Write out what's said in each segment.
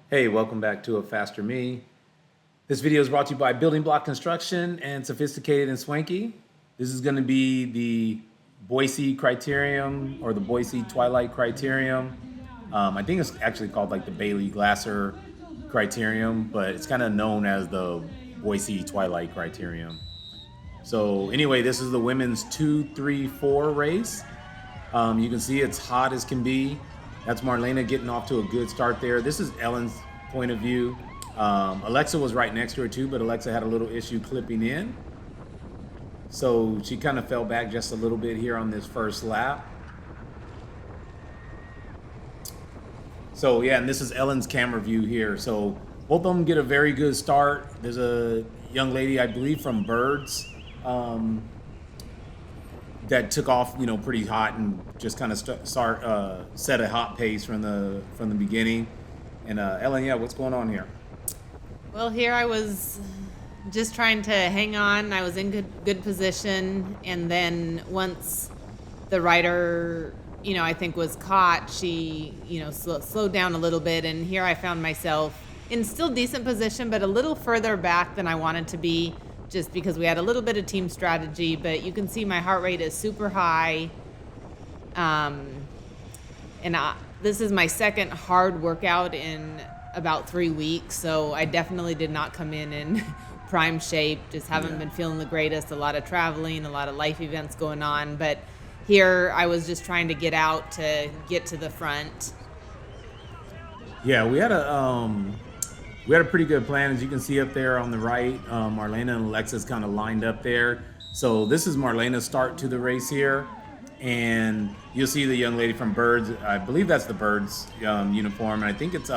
Hey, welcome back to A Faster Me. This video is brought to you by Building Block Construction and Sophisticated and Swanky. This is going to be the Boise Criterium or the Boise Twilight Criterium. I think it's actually called like the Baile Glasser Criterium, but it's kind of known as the Boise Twilight Criterium. So anyway, this is the women's 2-3-4 race. You can see it's hot as can be. That's Marlena getting off to a good start there. This is Ellen's point of view. Alexa was right next to her too, but Alexa had a little issue clipping in. So she kind of fell back just a little bit here on this first lap. So yeah, and this is Ellen's camera view here. So both of them get a very good start. There's a young lady, I believe from Birds, that took off, pretty hot and just kind of set a hot pace from the beginning. And Ellen, yeah, what's going on here? Well, here I was just trying to hang on. I was in good position, and then once the rider, I think was caught, she, slowed down a little bit, and here I found myself in still decent position, but a little further back than I wanted to be, just because we had a little bit of team strategy. But you can see my heart rate is super high. This is my second hard workout in about 3 weeks, so I definitely did not come in prime shape. Just haven't been feeling the greatest. A lot of traveling, a lot of life events going on. But here I was just trying to get out to get to the front. Yeah, we had a pretty good plan, as you can see up there on the right. Marlena and Alexa's kind of lined up there. So this is Marlena's start to the race here. And you'll see the young lady from Birds. I believe that's the Birds uniform. And I think it's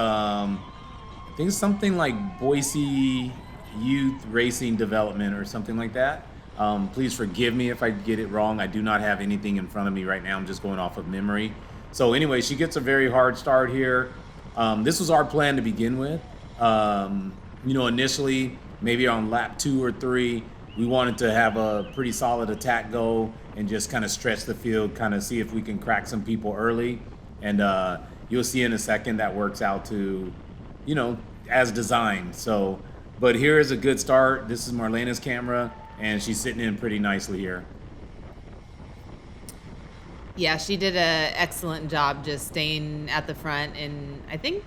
something like Boise Youth Racing Development or something like that. Please forgive me if I get it wrong. I do not have anything in front of me right now. I'm just going off of memory. So anyway, she gets a very hard start here. This was our plan to begin with. Initially, maybe on lap 2 or 3, we wanted to have a pretty solid attack go and just kind of stretch the field, kind of see if we can crack some people early. And you'll see in a second that works out to, as designed. So, but here is a good start. This is Marlena's camera, and she's sitting in pretty nicely here. Yeah, she did an excellent job just staying at the front, and I think,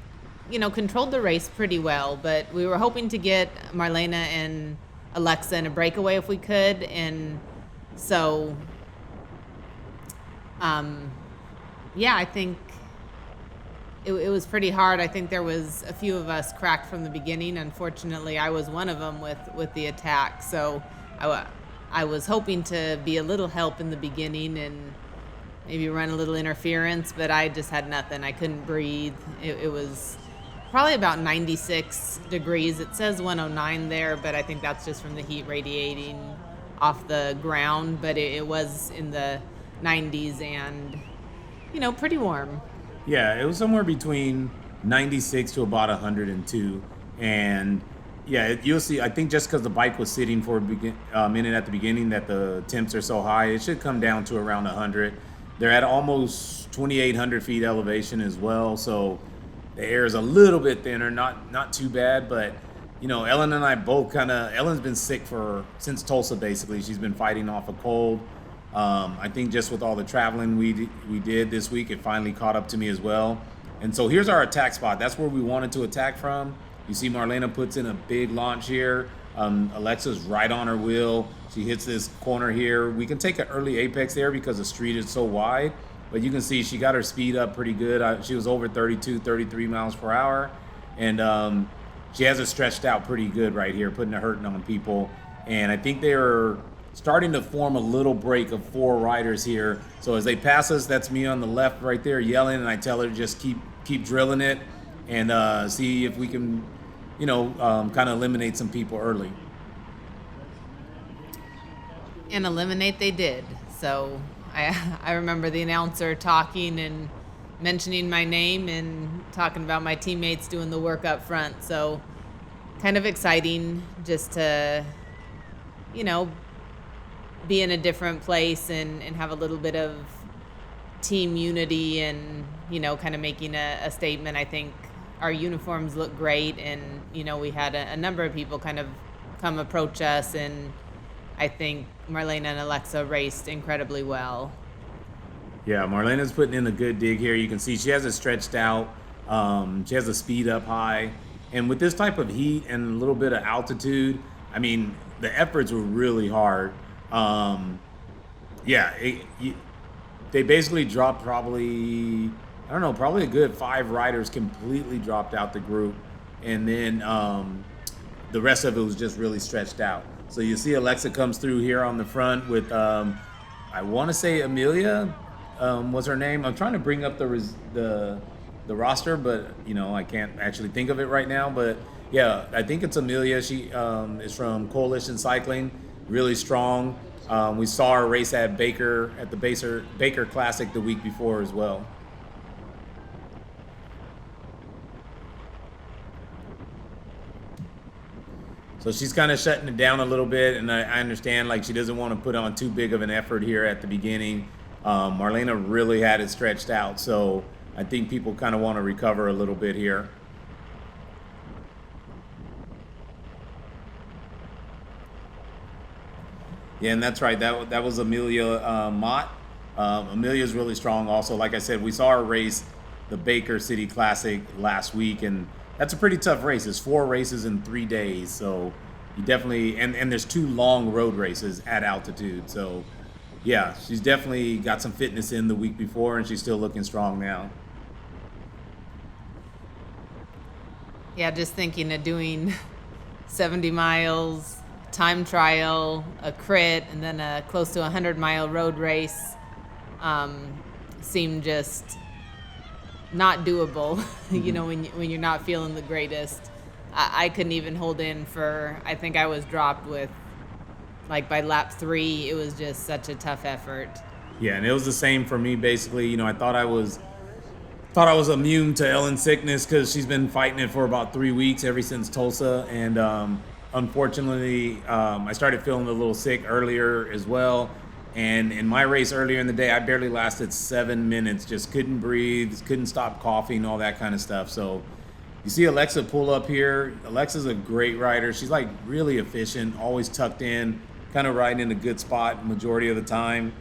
controlled the race pretty well. But we were hoping to get Marlena and Alexa in a breakaway if we could, and so I think it was pretty hard. I think there was a few of us cracked from the beginning. Unfortunately, I was one of them with the attack, so I was hoping to be a little help in the beginning and maybe run a little interference, but I just had nothing. I couldn't breathe. It was probably about 96 degrees. It says 109 there, but I think that's just from the heat radiating off the ground. But it was in the 90s and, pretty warm. Yeah, it was somewhere between 96 to about 102. And yeah, you'll see, I think just because the bike was sitting for a minute at the beginning that the temps are so high, it should come down to around 100. They're at almost 2,800 feet elevation as well. So the air is a little bit thinner, not too bad, but Ellen and I both Ellen's been sick since Tulsa basically. She's been fighting off a cold. I think just with all the traveling we did this week, it finally caught up to me as well. And so here's our attack spot. That's where we wanted to attack from. You see Marlena puts in a big launch here. Alexa's right on her wheel. She hits this corner here. We can take an early apex there because the street is so wide. But you can see she got her speed up pretty good. She was over 32, 33 miles per hour. And she has it stretched out pretty good right here, putting a hurting on people. And I think they're starting to form a little break of 4 riders here. So as they pass us, that's me on the left right there yelling. And I tell her to just keep drilling it and see if we can, kind of eliminate some people early. And eliminate they did. So I remember the announcer talking and mentioning my name and talking about my teammates doing the work up front. So kind of exciting just to, be in a different place and have a little bit of team unity and, kind of making a statement, I think, our uniforms look great, and we had a number of people kind of come approach us, and I think Marlena and Alexa raced incredibly well. Yeah, Marlena's putting in a good dig here. You can see she has it stretched out. She has the speed up high. And with this type of heat and a little bit of altitude, I mean, the efforts were really hard. Yeah, they basically dropped probably, I don't know, probably a good 5 riders completely dropped out the group. And then the rest of it was just really stretched out. So you see Alexa comes through here on the front with, I want to say Amelia was her name. I'm trying to bring up the roster, but I can't actually think of it right now. But yeah, I think it's Amelia. She is from Coalition Cycling, really strong. We saw her race at Baker at the Baker Classic the week before as well. So she's kind of shutting it down a little bit, and I understand like she doesn't want to put on too big of an effort here at the beginning. Marlena really had it stretched out, so I think people kind of want to recover a little bit here. Yeah, and that's right. That was Amelia Mott. Amelia's really strong also. Like I said, we saw her race the Baker City Classic last week, and that's a pretty tough race. It's 4 races in 3 days, so you definitely and there's 2 long road races at altitude. So yeah, she's definitely got some fitness in the week before, and she's still looking strong now. Yeah, just thinking of doing 70 miles, time trial, a crit, and then a close to 100-mile road race seemed just not doable. When you're not feeling the greatest. I couldn't even hold in for, I think I was dropped with, like by lap 3, it was just such a tough effort. Yeah, and it was the same for me basically. I thought I was immune to Ellen's sickness because she's been fighting it for about 3 weeks ever since Tulsa, and unfortunately I started feeling a little sick earlier as well. And in my race earlier in the day, I barely lasted 7 minutes, just couldn't breathe, couldn't stop coughing, all that kind of stuff. So you see Alexa pull up here. Alexa's a great rider. She's like really efficient, always tucked in, kind of riding in a good spot majority of the time.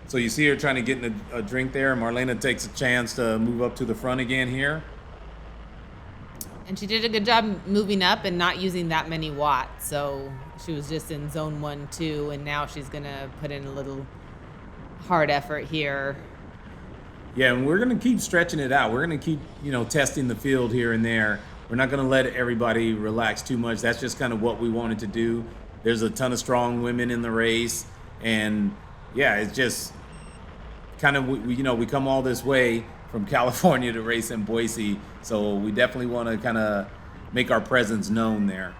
So you see her trying to get in a drink there. Marlena takes a chance to move up to the front again here. And she did a good job moving up and not using that many watts. So she was just in zone 1, 2, and now she's going to put in a little hard effort here. Yeah, and we're going to keep stretching it out. We're going to keep, testing the field here and there. We're not going to let everybody relax too much. That's just kind of what we wanted to do. There's a ton of strong women in the race. And yeah, it's just kind of, we come all this way from California to race in Boise. So we definitely want to kind of make our presence known there.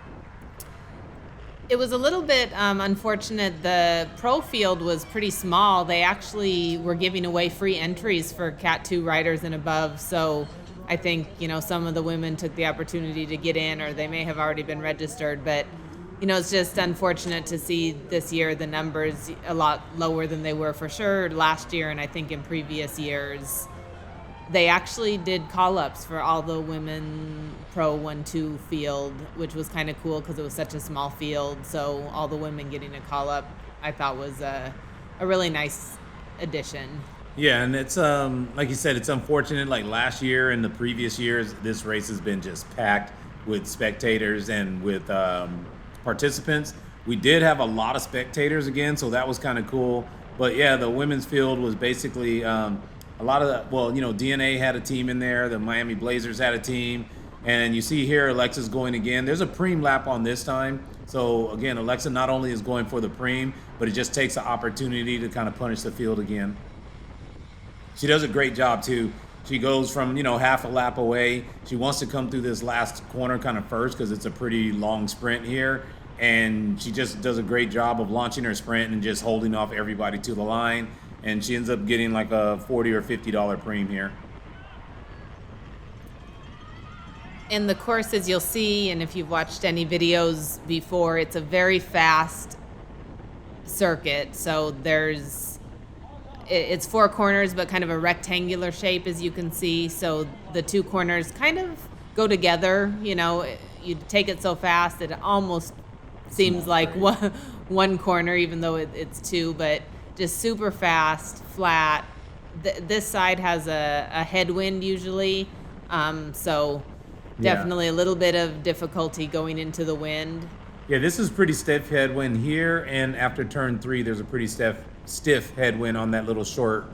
It was a little bit unfortunate. The pro field was pretty small. They actually were giving away free entries for Cat 2 riders and above. So I think, some of the women took the opportunity to get in, or they may have already been registered. But, it's just unfortunate to see this year the numbers a lot lower than they were for sure last year, and I think in previous years. They actually did call-ups for all the women pro 1-2 field, which was kind of cool because it was such a small field. So all the women getting a call-up, I thought was a really nice addition. Yeah, and it's like you said, it's unfortunate. Like last year and the previous years, this race has been just packed with spectators and with participants. We did have a lot of spectators again, so that was kind of cool. But yeah, the women's field was basically a lot of the, DNA had a team in there. The Miami Blazers had a team. And you see here, Alexa's going again. There's a preem lap on this time. So again, Alexa not only is going for the preem, but it just takes the opportunity to kind of punish the field again. She does a great job too. She goes from, half a lap away. She wants to come through this last corner kind of first because it's a pretty long sprint here. And she just does a great job of launching her sprint and just holding off everybody to the line. And she ends up getting like a $40 or $50 preem here. In the courses you'll see, and if you've watched any videos before, it's a very fast circuit. So it's 4 corners, but kind of a rectangular shape, as you can see. So the 2 corners kind of go together. You know, you take it so fast it almost seems like one corner, even though it's two, but just super fast, flat. This side has a headwind usually, so definitely a little bit of difficulty going into the wind. Yeah, this is pretty stiff headwind here, and after turn 3, there's a pretty stiff headwind on that little short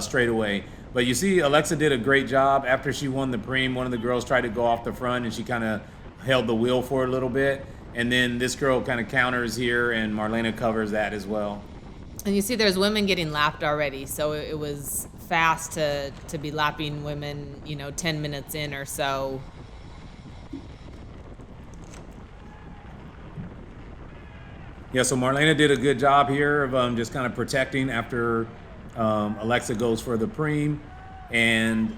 straightaway. But you see, Alexa did a great job. After she won the preem, one of the girls tried to go off the front, and she kind of held the wheel for a little bit. And then this girl kind of counters here, and Marlena covers that as well. And you see there's women getting lapped already, so it was fast to be lapping women, 10 minutes in or so. Yeah, so Marlena did a good job here of just kind of protecting after Alexa goes for the preem. And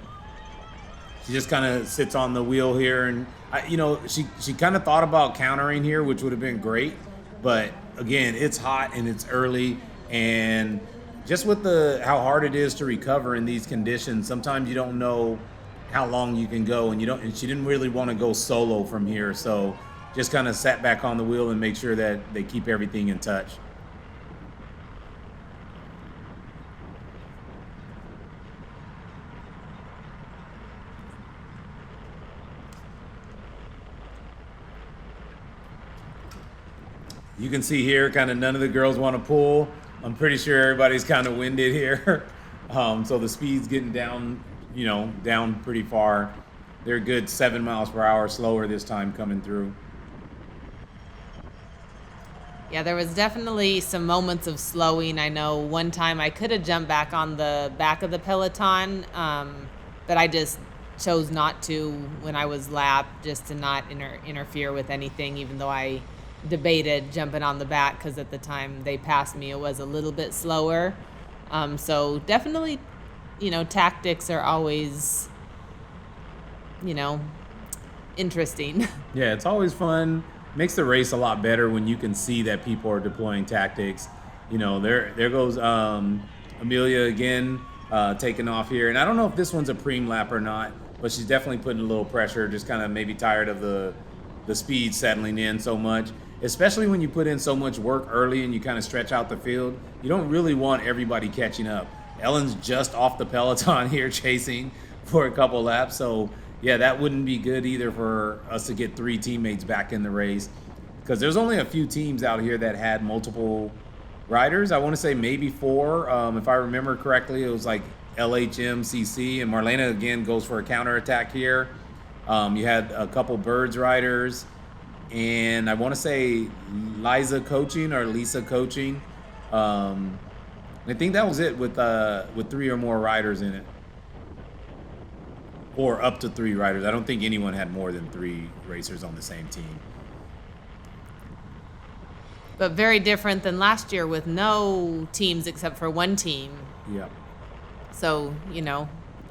she just kind of sits on the wheel here. And, she kind of thought about countering here, which would have been great. But, again, it's hot and it's early. And just with how hard it is to recover in these conditions, sometimes you don't know how long you can go. And she didn't really want to go solo from here. So just kind of sat back on the wheel and make sure that they keep everything in touch. You can see here kind of none of the girls want to pull. I'm pretty sure everybody's kind of winded here. So the speed's getting down, down pretty far. They're a good 7 miles per hour slower this time coming through. Yeah, there was definitely some moments of slowing. I know one time I could have jumped back on the back of the peloton, but I just chose not to when I was lapped, just to not interfere with anything, even though I debated jumping on the back because at the time they passed me, it was a little bit slower. So definitely, tactics are always, interesting. Yeah, it's always fun. Makes the race a lot better when you can see that people are deploying tactics. There goes Amelia again, taking off here. And I don't know if this one's a preem lap or not, but she's definitely putting a little pressure, just kind of maybe tired of the speed settling in so much. Especially when you put in so much work early and you kind of stretch out the field, you don't really want everybody catching up. Ellen's just off the peloton here chasing for a couple laps. So, yeah, that wouldn't be good either for us to get 3 teammates back in the race. Because there's only a few teams out here that had multiple riders. I want to say maybe 4. If I remember correctly, it was like LHM, CC, and Marlena again goes for a counterattack here. You had a couple Birds riders. And I want to say Lisa coaching. I think that was it with 3 or more riders in it. Or up to 3 riders. I don't think anyone had more than 3 racers on the same team. But very different than last year with no teams except for one team. Yeah. So,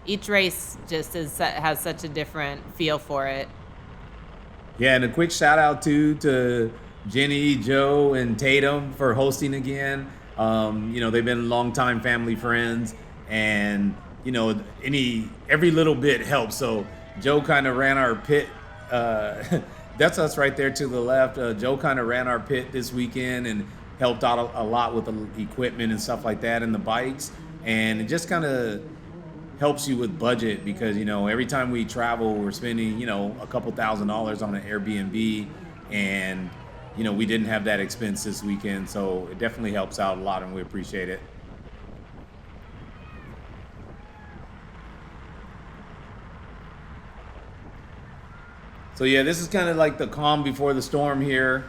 each race just has such a different feel for it. Yeah, and a quick shout out to Jenny, Joe, and Tatum for hosting again. They've been longtime family friends, and every little bit helps. So Joe kind of ran our pit. That's us right there to the left. Joe kind of ran our pit this weekend and helped out a lot with the equipment and stuff like that and the bikes. And it just kind of helps you with budget because, every time we travel, we're spending, a couple $1,000s on an Airbnb. And, we didn't have that expense this weekend. So it definitely helps out a lot and we appreciate it. So yeah, this is kind of like the calm before the storm here.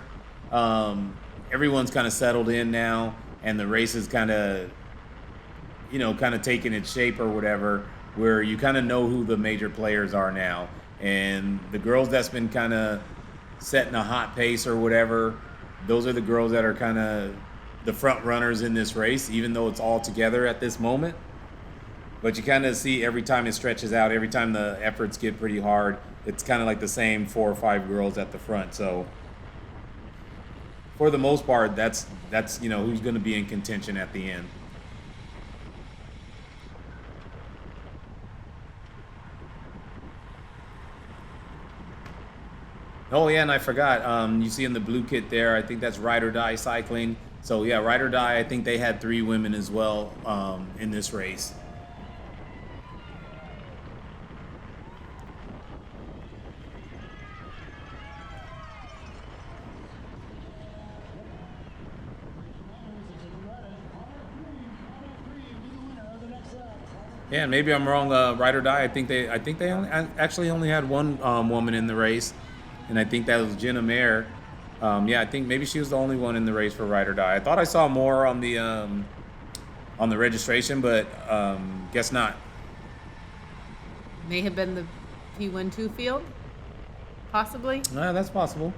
Everyone's kind of settled in now, and the race is kind of taking its shape or whatever, where you kind of know who the major players are now. And the girls that's been kind of setting a hot pace or whatever, those are the girls that are kind of the front runners in this race, even though it's all together at this moment. But you kind of see every time it stretches out, every time the efforts get pretty hard, it's kind of like the same 4 or 5 girls at the front. So for the most part, that's who's going to be in contention at the end. Oh yeah, and I forgot. You see in the blue kit there, I think that's Ride or Die Cycling. So yeah, Ride or Die. I think they had 3 women as well in this race. Yeah, and maybe I'm wrong. Ride or Die. I think they actually only had one woman in the race, and I think that was Jenna Mayer. Yeah, I think maybe she was the only one in the race for Ride or Die. I thought I saw more on the registration, but guess not. May have been the P12 field, possibly. That's possible.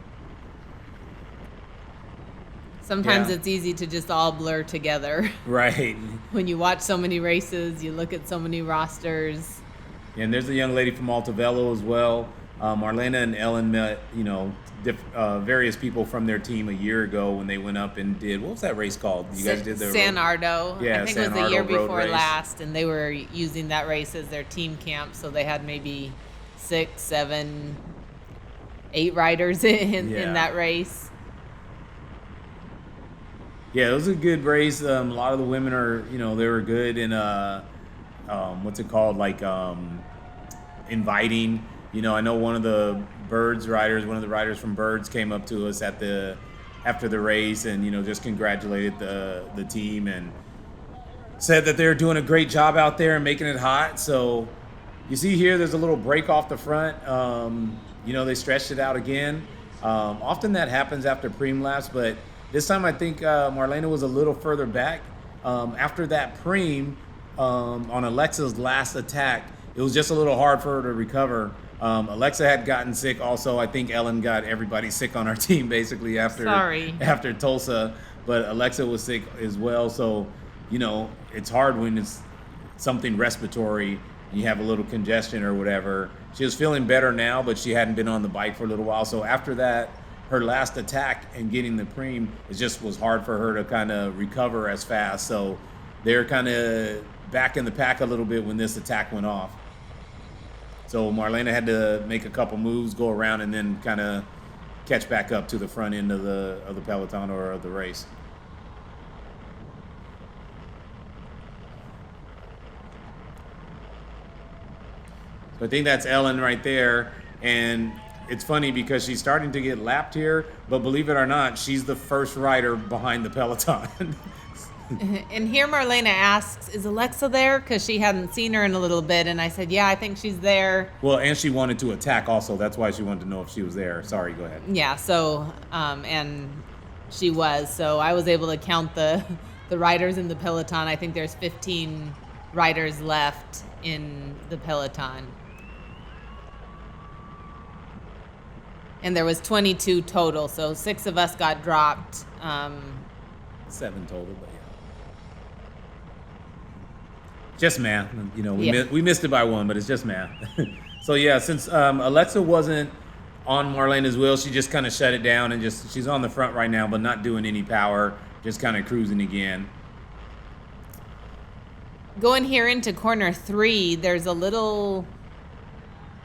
Sometimes Yeah. it's easy to just all blur together. Right. When you watch so many races, you look at so many rosters. And there's a young lady from Altavelo as well. Marlena and Ellen met, various people from their team a year ago when they went up and did, what was that race called? You guys did the San Ardo. Yeah, I think San it was the year Ardo road before race. last, and they were using that race as their team camp. So they had maybe 6, 7, 8 riders in Yeah. that race. Yeah, it was a good race. A lot of the women are, they were good in what's it called, like inviting. I know one of the one of the riders from Birds came up to us after the race and just congratulated the team and said that they're doing a great job out there and making it hot. So you see here, there's a little break off the front. They stretched it out again. Often that happens after preem laps, but this time I think Marlena was a little further back. After that preem, on Alexa's last attack, it was just a little hard for her to recover. Alexa had gotten sick also. I think Ellen got everybody sick on our team basically after Tulsa, but Alexa was sick as well. So, it's hard when it's something respiratory, you have a little congestion or whatever. She was feeling better now, but she hadn't been on the bike for a little while. So after that, her last attack and getting the preem, it just was hard for her to kind of recover as fast. So they're kind of back in the pack a little bit when this attack went off. So Marlena had to make a couple moves, go around, and then kind of catch back up to the front end of the peloton or of the race. So I think that's Ellen right there, and it's funny because she's starting to get lapped here, but believe it or not, she's the first rider behind the peloton. And here Marlena asks, is Alexa there? Because she hadn't seen her in a little bit. And I said, yeah, I think she's there. Well, and she wanted to attack also. That's why she wanted to know if she was there. Sorry, go ahead. Yeah, so, and she was. So I was able to count the riders in the peloton. I think there's 15 riders left in the peloton. And there was 22 total, so 6 of us got dropped. 7 total, but yeah. Just math. We missed it by 1, but it's just math. So yeah, since Alexa wasn't on Marlena's wheel, she just kind of shut it down and she's on the front right now, but not doing any power, just kind of cruising again. Going here into corner 3, there's a little,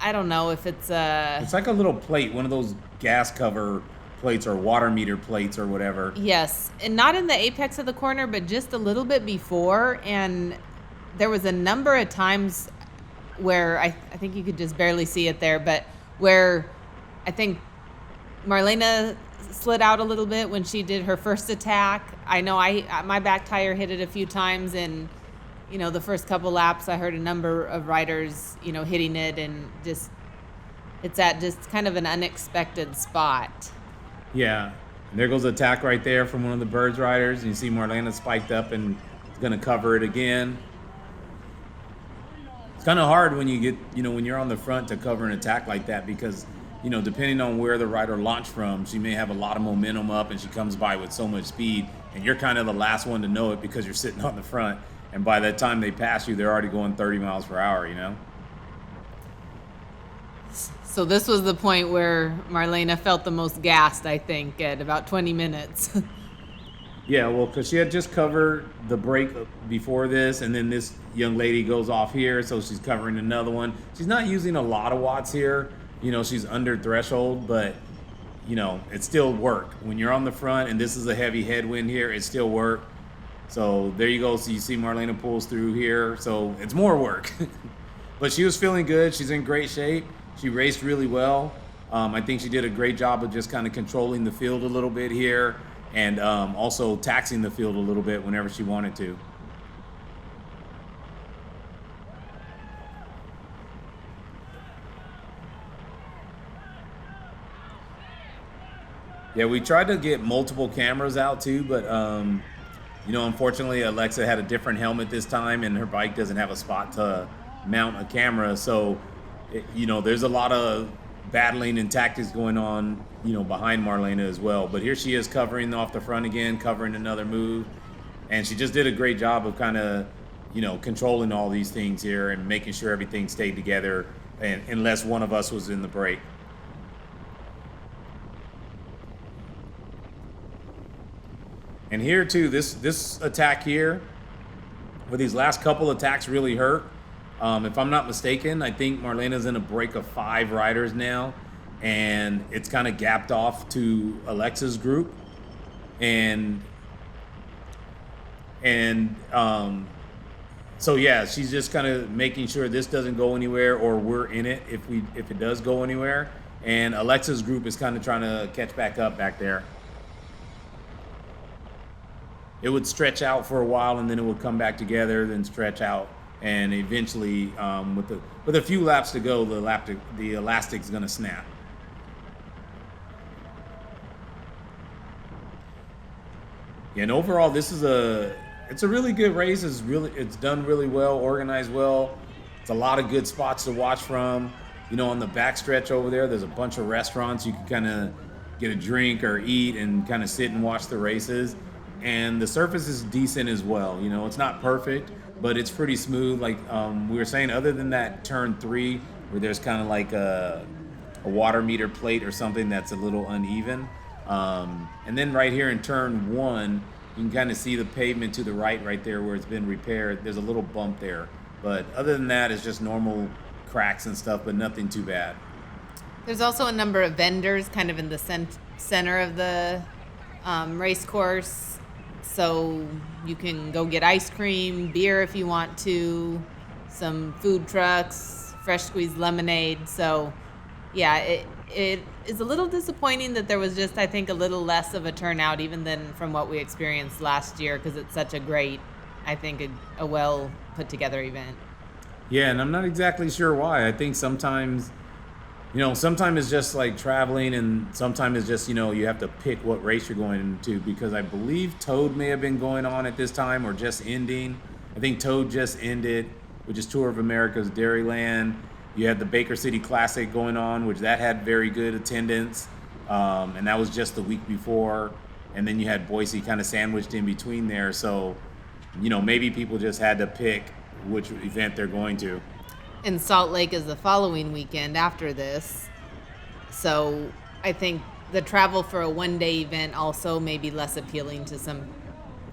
I don't know if it's It's like a little plate, one of those gas cover plates or water meter plates or whatever. Yes, and not in the apex of the corner, but just a little bit before. And there was a number of times where I think you could just barely see it there, but where I think Marlena slid out a little bit when she did her first attack. I know my back tire hit it a few times, and the first couple laps I heard a number of riders hitting it, and it's at just kind of an unexpected spot. Yeah, and there goes the attack right there from one of the Birds riders. And you see Marlena spiked up and is going to cover it again. It's kind of hard when you get, when you're on the front to cover an attack like that because, depending on where the rider launched from, she may have a lot of momentum up and she comes by with so much speed and you're kind of the last one to know it because you're sitting on the front. And by the time they pass you, they're already going 30 miles per hour, So this was the point where Marlena felt the most gassed, I think, at about 20 minutes. Yeah, well, because she had just covered the break before this, and then this young lady goes off here, so she's covering another one. She's not using a lot of watts here. She's under threshold, but it still work. When you're on the front and this is a heavy headwind here, it still work. So there you go. So you see Marlena pulls through here. So it's more work. But she was feeling good. She's in great shape. She raced really well. I think she did a great job of just kind of controlling the field a little bit here, and also taxing the field a little bit whenever she wanted to. Yeah, we tried to get multiple cameras out too, but unfortunately Alexa had a different helmet this time, and her bike doesn't have a spot to mount a camera. So, there's a lot of battling and tactics going on, behind Marlena as well. But here she is covering off the front again, covering another move, and she just did a great job of kind of, controlling all these things here and making sure everything stayed together, and unless one of us was in the break. And here too, this attack here, where these last couple attacks really hurt. If I'm not mistaken, I think Marlena's in a break of 5 riders now, and it's kind of gapped off to Alexa's group, and so yeah, she's just kind of making sure this doesn't go anywhere, or we're in it if it does go anywhere. And Alexa's group is kind of trying to catch back up back there. It would stretch out for a while, and then it would come back together, then stretch out, and eventually, with a few laps to go, the elastic's going to snap. Yeah, and overall, it's a really good race. It's done really well, organized well. It's a lot of good spots to watch from. On the backstretch over there's a bunch of restaurants you can kind of get a drink or eat and kind of sit and watch the races. And the surface is decent as well. It's not perfect, but it's pretty smooth. Like we were saying, other than that turn 3, where there's kind of like a water meter plate or something that's a little uneven. And then right here in turn 1, you can kind of see the pavement to the right there where it's been repaired. There's a little bump there. But other than that, it's just normal cracks and stuff, but nothing too bad. There's also a number of vendors kind of in the center of the race course. So you can go get ice cream, beer if you want to, some food trucks, fresh squeezed lemonade. So yeah, it is a little disappointing that there was just, I think, a little less of a turnout even than from what we experienced last year, because it's such a great, I think, a well put together event. Yeah, and I'm not exactly sure why. I think sometimes it's just like traveling, and sometimes it's just, you have to pick what race you're going into, because I believe Toad may have been going on at this time or just ending. I think Toad just ended, which is Tour of America's Dairyland. You had the Baker City Classic going on, which that had very good attendance, and that was just the week before. And then you had Boise kind of sandwiched in between there. So, maybe people just had to pick which event they're going to. And Salt Lake is the following weekend after this. So I think the travel for a one-day event also may be less appealing to some,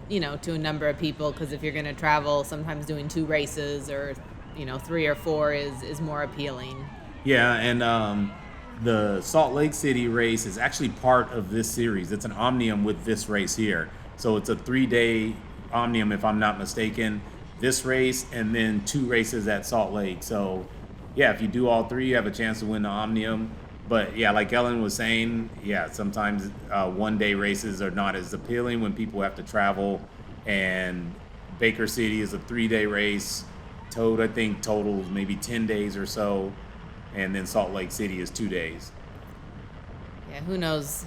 to a number of people, because if you're going to travel, sometimes doing 2 races or, 3 or 4 is more appealing. Yeah, and the Salt Lake City race is actually part of this series. It's an omnium with this race here. So it's a 3-day omnium, if I'm not mistaken. This race and then 2 races at Salt Lake. So yeah, if you do all 3, you have a chance to win the omnium. But yeah, like Ellen was saying, yeah, sometimes one-day races are not as appealing when people have to travel. And Baker City is a 3-day race. Toad, I think, totals maybe 10 days or so. And then Salt Lake City is 2 days. Yeah, who knows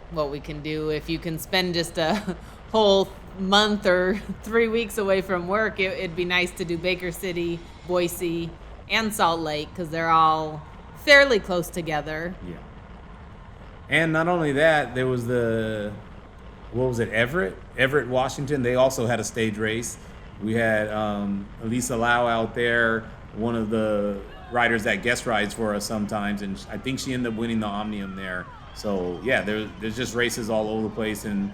what we can do. If you can spend just a whole month or 3 weeks away from work, it'd be nice to do Baker City, Boise, and Salt Lake, because they're all fairly close together. Yeah. And not only that, there was Everett, Washington. They also had a stage race. We had Elisa Lau out there, one of the riders that guest rides for us sometimes, and I think she ended up winning the omnium there. So yeah, there's just races all over the place, and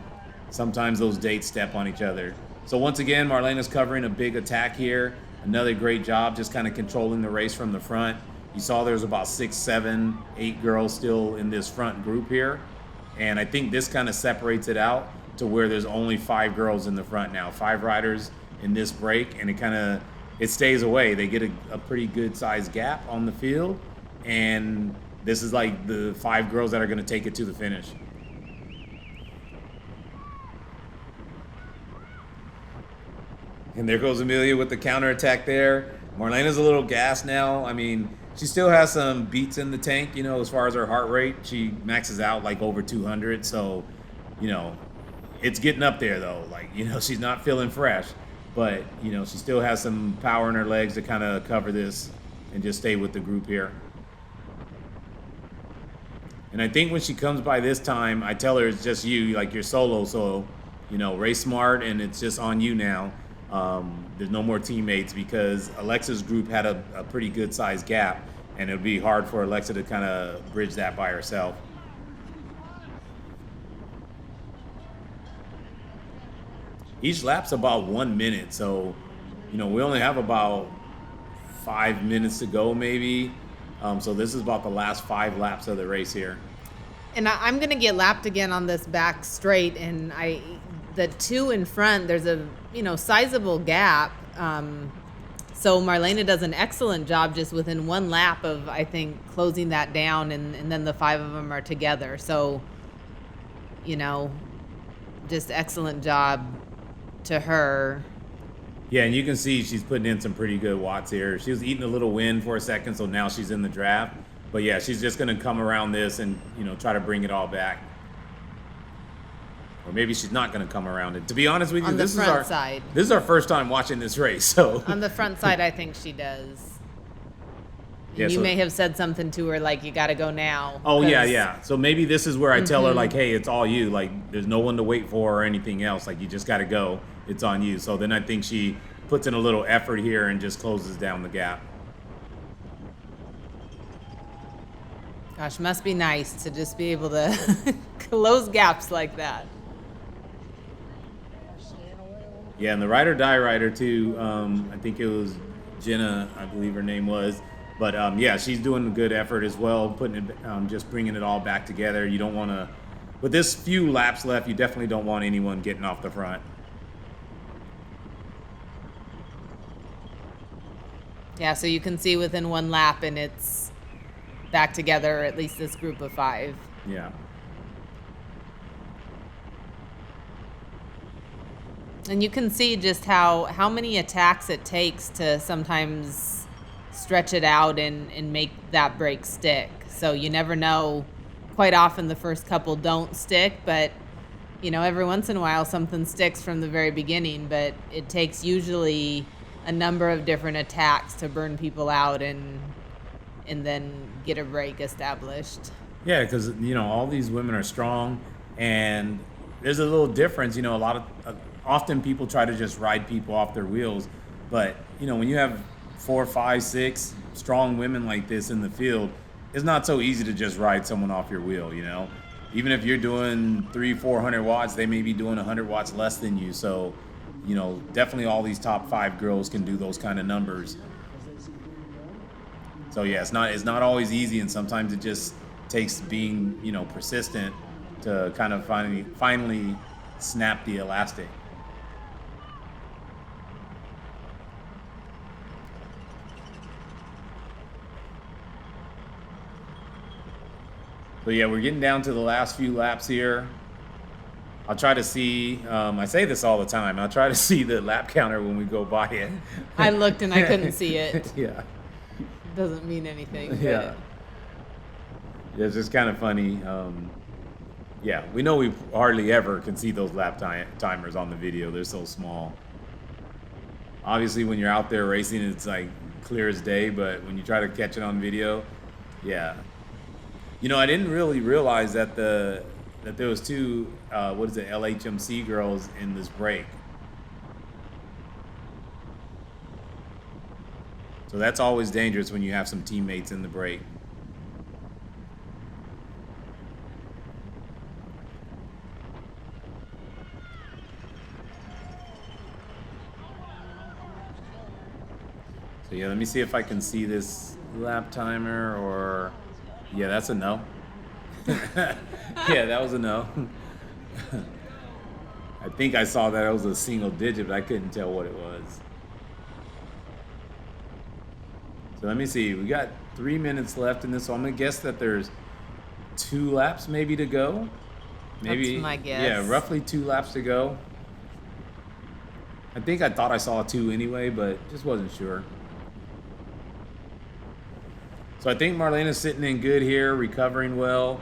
sometimes those dates step on each other. So once again, Marlena's covering a big attack here. Another great job, just kind of controlling the race from the front. You saw there was about 6, 7, 8 girls still in this front group here. And I think this kind of separates it out to where there's only 5 girls in the front now, 5 riders in this break, and it stays away. They get a pretty good sized gap on the field, and this is like the 5 girls that are going to take it to the finish. And there goes Amelia with the counterattack there. Marlena's a little gassed now. I mean, she still has some beats in the tank, you know, as far as her heart rate. She maxes out like over 200. So, you know, it's getting up there though. Like, you know, she's not feeling fresh. But, you know, she still has some power in her legs to kind of cover this and just stay with the group here. And I think when she comes by this time, I tell her it's just you, like you're solo. So, you know, race smart, and it's just on you now. There's no more teammates because Alexa's group had a pretty good sized gap, and it would be hard for Alexa to kind of bridge that by herself. Each lap's about 1 minute, so, you know, we only have about 5 minutes to go maybe. So this is about the last 5 laps of the race here. And I'm going to get lapped again on this back straight, and the 2 in front, there's a, you know, sizable gap. So Marlena does an excellent job just within 1 lap of, I think, closing that down, and then the 5 of them are together. So, you know, just excellent job to her. Yeah, and you can see she's putting in some pretty good watts here. She was eating a little wind for a second, so now she's in the draft. But yeah, she's just going to come around this and, you know, try to bring it all back. Or maybe she's not going to come around it. To be honest with you, this is our first time watching this race. So on the front side, I think she does. Yeah, you may have said something to her like, you got to go now. Oh, yeah. So maybe this is where I tell her, like, hey, it's all you. Like, there's no one to wait for or anything else. Like, you just got to go. It's on you. So then I think she puts in a little effort here and just closes down the gap. Gosh, must be nice to just be able to close gaps like that. Yeah, and the ride or die rider too. I think it was Jenna, I believe her name was. But yeah, she's doing a good effort as well, putting it, just bringing it all back together. You don't want to, with this few laps left, you definitely don't want anyone getting off the front. Yeah, so you can see within 1 lap, and it's back together, at least this group of 5. Yeah. And you can see just how many attacks it takes to sometimes stretch it out and make that break stick. So you never know. Quite often the first couple don't stick, but, you know, every once in a while something sticks from the very beginning. But it takes usually a number of different attacks to burn people out and then get a break established. Yeah, because, you know, all these women are strong, and there's a little difference. You know, often people try to just ride people off their wheels, but, you know, when you have 4, 5, 6 strong women like this in the field, it's not so easy to just ride someone off your wheel, you know. Even if you're doing 300-400 watts, they may be doing 100 watts less than you. So, you know, definitely all these top 5 girls can do those kind of numbers. So yeah, it's not always easy, and sometimes it just takes being, you know, persistent to kind of finally snap the elastic. So yeah, we're getting down to the last few laps here. I'll try to see, I say this all the time, I'll try to see the lap counter when we go by it. I looked and I couldn't see it. Yeah. Doesn't mean anything. Yeah. It's just kind of funny. Yeah, we know we hardly ever can see those lap timers on the video. They're so small. Obviously, when you're out there racing, it's like clear as day, but when you try to catch it on video, yeah. You know, I didn't really realize that that there was 2, LHMC girls in this break. So that's always dangerous when you have some teammates in the break. So yeah, let me see if I can see this lap timer, or yeah, that's a no. Yeah, that was a no. I think I saw that it was a single digit, but I couldn't tell what it was. So let me see. We got 3 minutes left in this, so I'm gonna guess that there's 2 laps maybe to go. Maybe. That's my guess. Yeah, roughly 2 laps to go. I thought I saw 2 anyway, but just wasn't sure. So I think Marlena's sitting in good here, recovering well.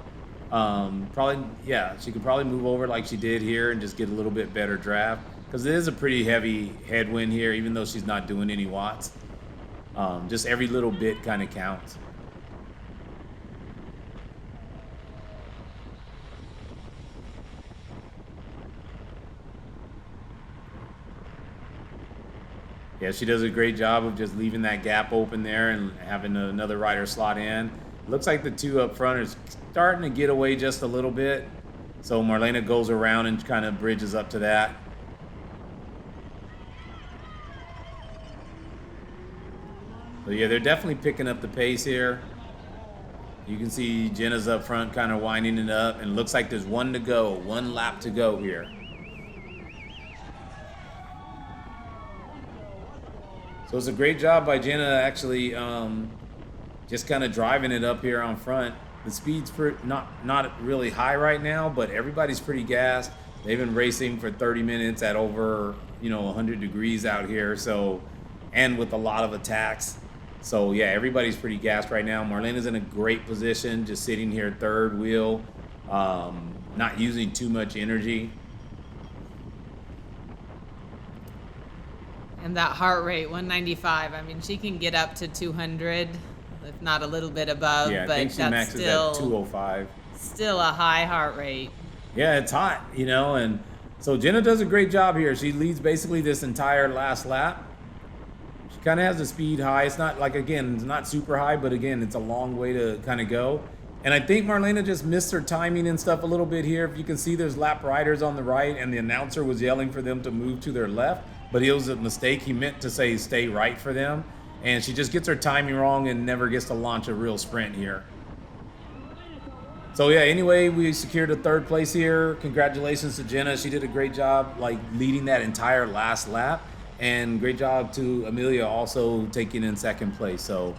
Probably, yeah, she could probably move over like she did here and just get a little bit better draft, because it is a pretty heavy headwind here, even though she's not doing any watts. Just every little bit kind of counts. Yeah, she does a great job of just leaving that gap open there and having another rider slot in. Looks like the 2 up front are starting to get away just a little bit. So Marlena goes around and kind of bridges up to that. So yeah, they're definitely picking up the pace here. You can see Jenna's up front kind of winding it up, and it looks like there's 1 to go, 1 lap to go here. So it's a great job by Jenna actually just kind of driving it up here on front. The speed's not really high right now, but everybody's pretty gassed. They've been racing for 30 minutes at over 100 degrees out here, so, and with a lot of attacks. So yeah, everybody's pretty gassed right now. Marlena's in a great position, just sitting here third wheel, not using too much energy. And that heart rate, 195. I mean, she can get up to 200, if not a little bit above. Yeah, I but think she that's maxes still at 205. Still a high heart rate. Yeah, it's hot, and so Jenna does a great job here. She leads basically this entire last lap. She kind of has the speed high. It's not like, again, it's not super high, but again, it's a long way to kind of go. And I think Marlena just missed her timing and stuff a little bit here. If you can see, there's lap riders on the right, and the announcer was yelling for them to move to their left, but it was a mistake. He meant to say stay right for them, and she just gets her timing wrong and never gets to launch a real sprint here. So yeah, anyway, we secured a 3rd place here. Congratulations to Jenna. She did a great job leading that entire last lap, and great job to Amelia also taking in 2nd place. So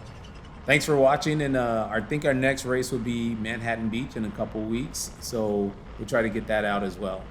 thanks for watching, and I think our next race will be Manhattan Beach in a couple weeks, so we'll try to get that out as well.